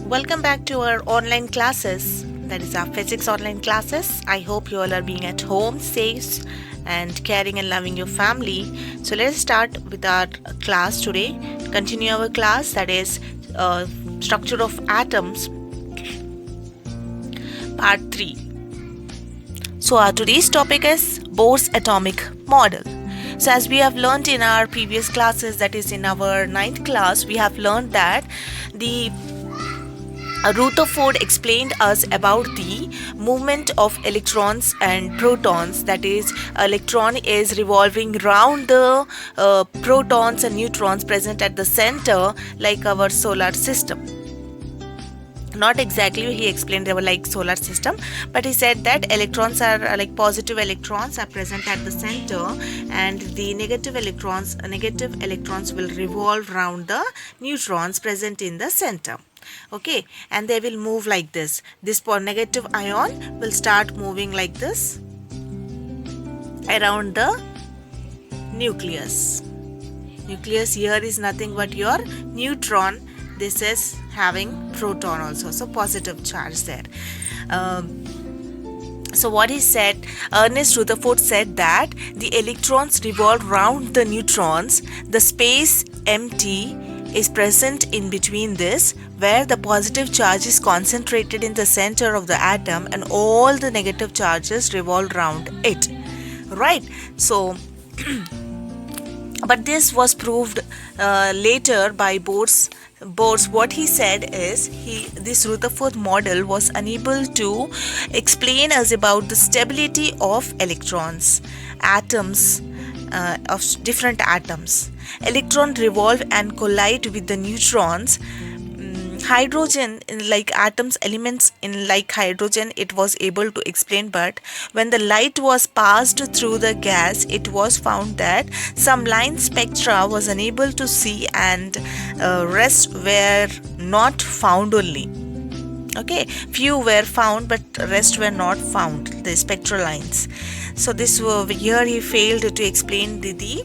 Welcome back to our online classes. That is our physics online classes. I hope you all are being at home, safe, and caring and loving your family. So let's start with our class today. Continue our class, that is structure of atoms, part 3. So our today's topic is Bohr's atomic model. So as we have learned in our previous classes, that is in our 9th class, we have learned that the Rutherford explained us about the movement of electrons and protons. That is, electron is revolving around the protons and neutrons present at the center, like our solar system. Not exactly he explained they were like solar system, but he said that electrons are like positive electrons are present at the center, and the negative electrons will revolve around the neutrons present in the center. Okay, and they will move like this. This negative ion will start moving like this around the nucleus. Nucleus here is nothing but your neutron. This is having proton also, so positive charge there. So what he said, Ernest Rutherford said that the electrons revolve around the neutrons. The space empty is present in between this, where the positive charge is concentrated in the center of the atom and all the negative charges revolve around it. Right? So but this was proved later by Bohr's. What he said is this Rutherford model was unable to explain us about the stability of electrons, atoms, of different atoms. Electrons revolve and collide with the neutrons. Hydrogen, like atoms, elements in like hydrogen, it was able to explain, but when the light was passed through the gas, it was found that some line spectra was unable to see, and rest were not found only. Okay, few were found but rest were not found, the spectral lines. So this here he failed to explain the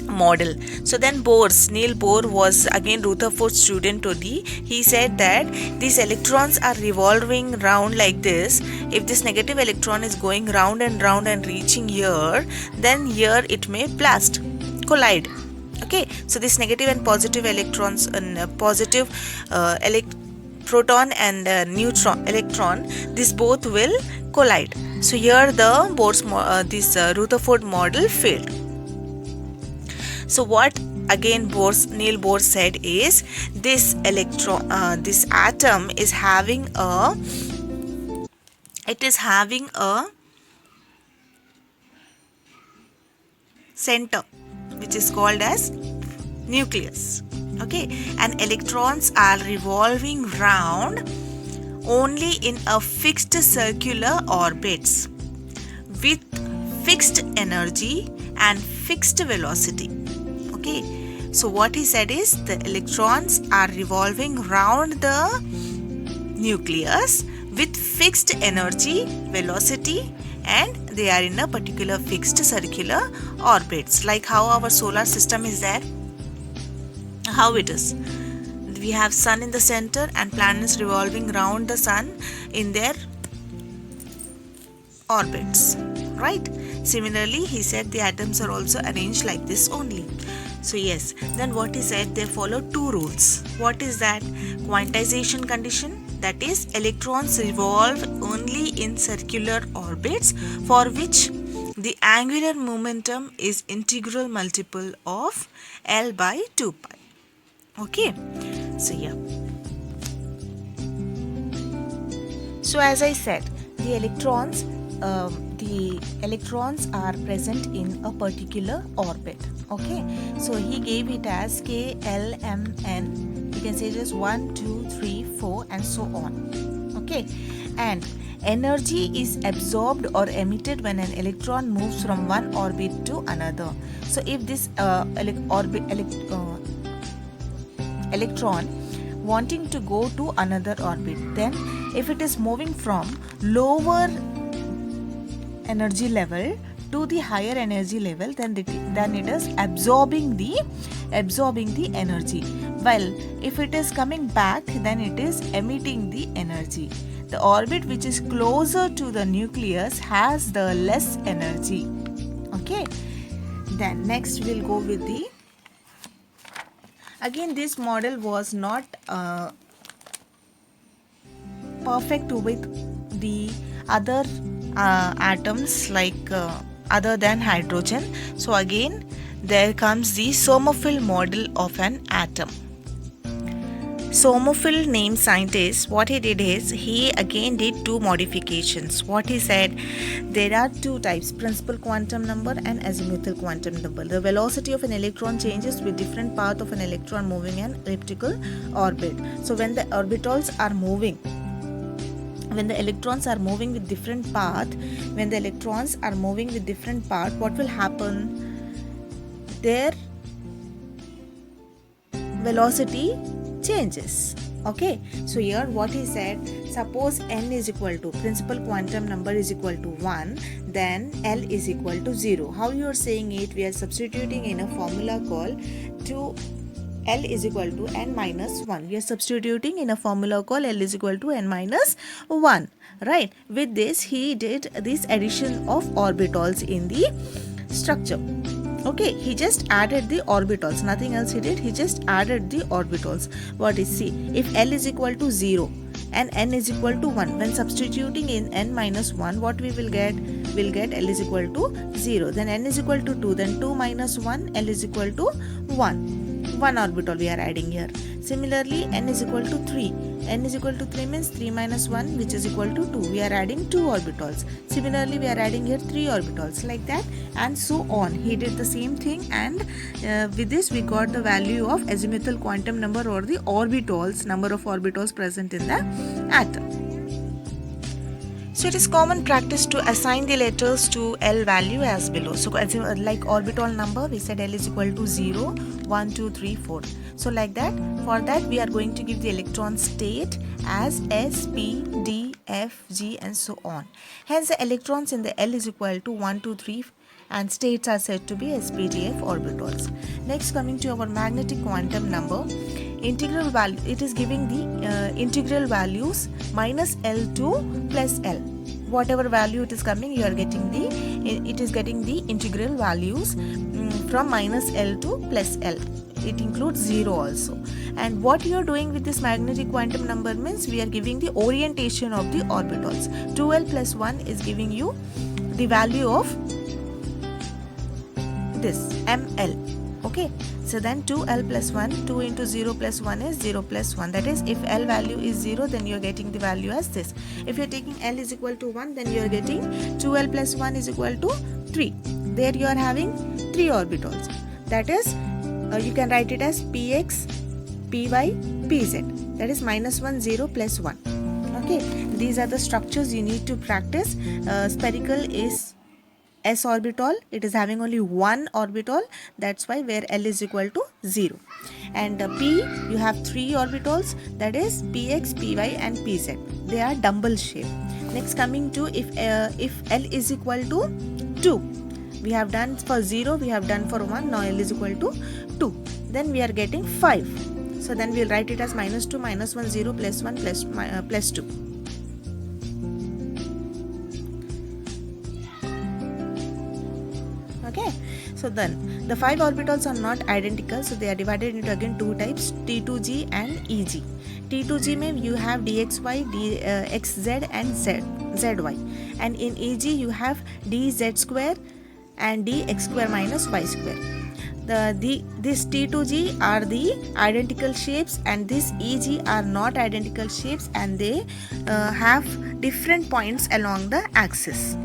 model. So then Niels Bohr was again Rutherford's student only. He said that these electrons are revolving round like this. If this negative electron is going round and reaching here, then here it may blast, collide. Okay, so this negative and positive electrons and positive proton and electron, this both will collide. So here the Rutherford model failed. So what again Niels Bohr said is this atom is having a center which is called as nucleus. Okay, and electrons are revolving round only in a fixed circular orbits with fixed energy and fixed velocity. Okay, so what he said is the electrons are revolving round the nucleus with fixed energy, velocity, and they are in a particular fixed circular orbits, like how our solar system is there. How it is, we have sun in the center and planets revolving round the sun in their orbits, right? Similarly, he said the atoms are also arranged like this only. So yes, then what he said, they follow two rules. What is that? Quantization condition, that is electrons revolve only in circular orbits for which the angular momentum is integral multiple of L by 2 pi. Okay, so yeah. So as I said, the electrons are present in a particular orbit. Okay, so he gave it as K, L, M, N. You can say just 1, 2, 3, 4 and so on. Okay, and energy is absorbed or emitted when an electron moves from one orbit to another. So if this electron wanting to go to another orbit, then if it is moving from lower energy level to the higher energy level, then it is absorbing the energy. Well, if it is coming back, then it is emitting the energy. The orbit which is closer to the nucleus has the less energy. Okay. Then next we'll go with the, again this model was not perfect with the other atoms like other than hydrogen. So again there comes the Sommerfeld model of an atom. Sommerfeld named scientist, what he did is he again did two modifications. What he said, there are two types, principal quantum number and azimuthal quantum number. The velocity of an electron changes with different path of an electron moving an elliptical orbit. So when the orbitals are moving, when the electrons are moving with different path, what will happen? Their velocity changes. Okay, so here what he said, suppose n is equal to, principal quantum number is equal to 1, then L is equal to 0. How you are saying it? We are substituting in a formula called to L is equal to n minus 1. We are substituting in a formula called L is equal to n minus 1. Right. With this, he did this addition of orbitals in the structure. Okay, he just added the orbitals, nothing else he did, he just added the orbitals. What is, see, if L is equal to 0 and n is equal to 1, when substituting in n minus 1, what we will get? We'll get L is equal to 0, then n is equal to 2, then 2 minus 1, L is equal to 1. 1 orbital we are adding here. Similarly, n is equal to 3. N is equal to 3 means 3 minus 1, which is equal to 2. We are adding 2 orbitals. Similarly, we are adding here 3 orbitals, like that, and so on. He did the same thing, and with this we got the value of azimuthal quantum number, or the orbitals, number of orbitals present in the atom. So it is common practice to assign the letters to L value as below. So as like orbital number, we said L is equal to 0, 1, 2, 3, 4. So like that, for that we are going to give the electron state as S, P, D, F, G and so on. Hence the electrons in the L is equal to 1, 2, 3 and states are said to be SPDF orbitals. Next, coming to our magnetic quantum number, integral value, it is giving the integral values minus L to plus L. Whatever value it is coming, you are getting the, it is getting the integral values from minus L to plus L. It includes 0 also. And what you are doing with this magnetic quantum number means we are giving the orientation of the orbitals. 2L plus 1 is giving you the value of this ML. Okay, so then 2L plus 1, 2 into 0 plus 1 is 0 plus 1. That is, if L value is 0, then you are getting the value as this. If you are taking L is equal to 1, then you are getting 2L plus 1 is equal to 3. There you are having 3 orbitals. That is, you can write it as Px, Py, Pz. That is minus 1, 0 plus 1. Okay, these are the structures you need to practice. Spherical is S orbital, it is having only one orbital, that's why where L is equal to 0. And P, you have 3 orbitals, that is Px, Py and Pz. They are dumbbell shape. Next, coming to if L is equal to 2. We have done for 0, we have done for 1, now L is equal to 2. Then we are getting 5. So then we will write it as minus 2, minus 1, 0, plus 1, plus 2. Okay, so then the 5 orbitals are not identical, so they are divided into again 2 types, T2G and EG. T2G means you have DXY, DXZ and ZY, and in EG you have DZ square and DX square minus Y square. This T2G are the identical shapes and this EG are not identical shapes, and they have different points along the axis.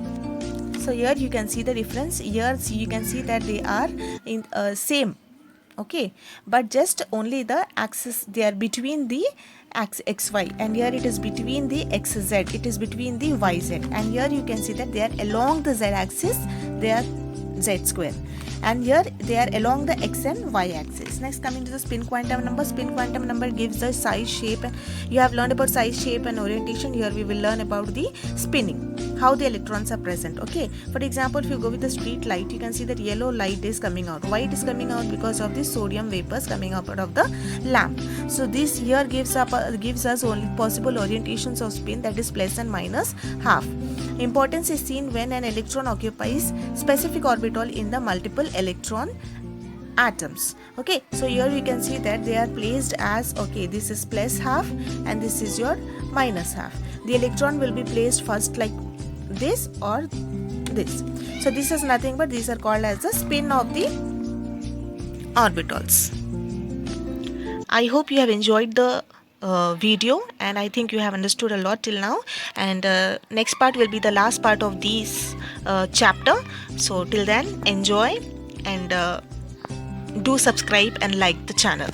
So here you can see the difference. Here you can see that they are in same, okay, but just only the axis, they are between the XY, and here it is between the XZ, it is between the YZ, and here you can see that they are along the Z axis, they are Z square. and here they are along the x and y axis. Next, coming to the spin quantum number. Spin quantum number gives the size, shape, and you have learned about size, shape and orientation. Here we will learn about the spinning, how the electrons are present. Okay, for example, if you go with the street light, you can see that yellow light is coming out. Why it is coming out? Because of the sodium vapors coming out of the lamp. So this here gives us only possible orientations of spin, that is plus and minus half. Importance is seen when an electron occupies specific orbital in the multiple electron atoms. Okay, so here we can see that they are placed as, okay, this is plus half and this is your minus half. The electron will be placed first like this or this. So this is nothing but these are called as the spin of the orbitals. I hope you have enjoyed the video, and I think you have understood a lot till now, and next part will be the last part of this chapter. So till then, enjoy and do subscribe and like the channel.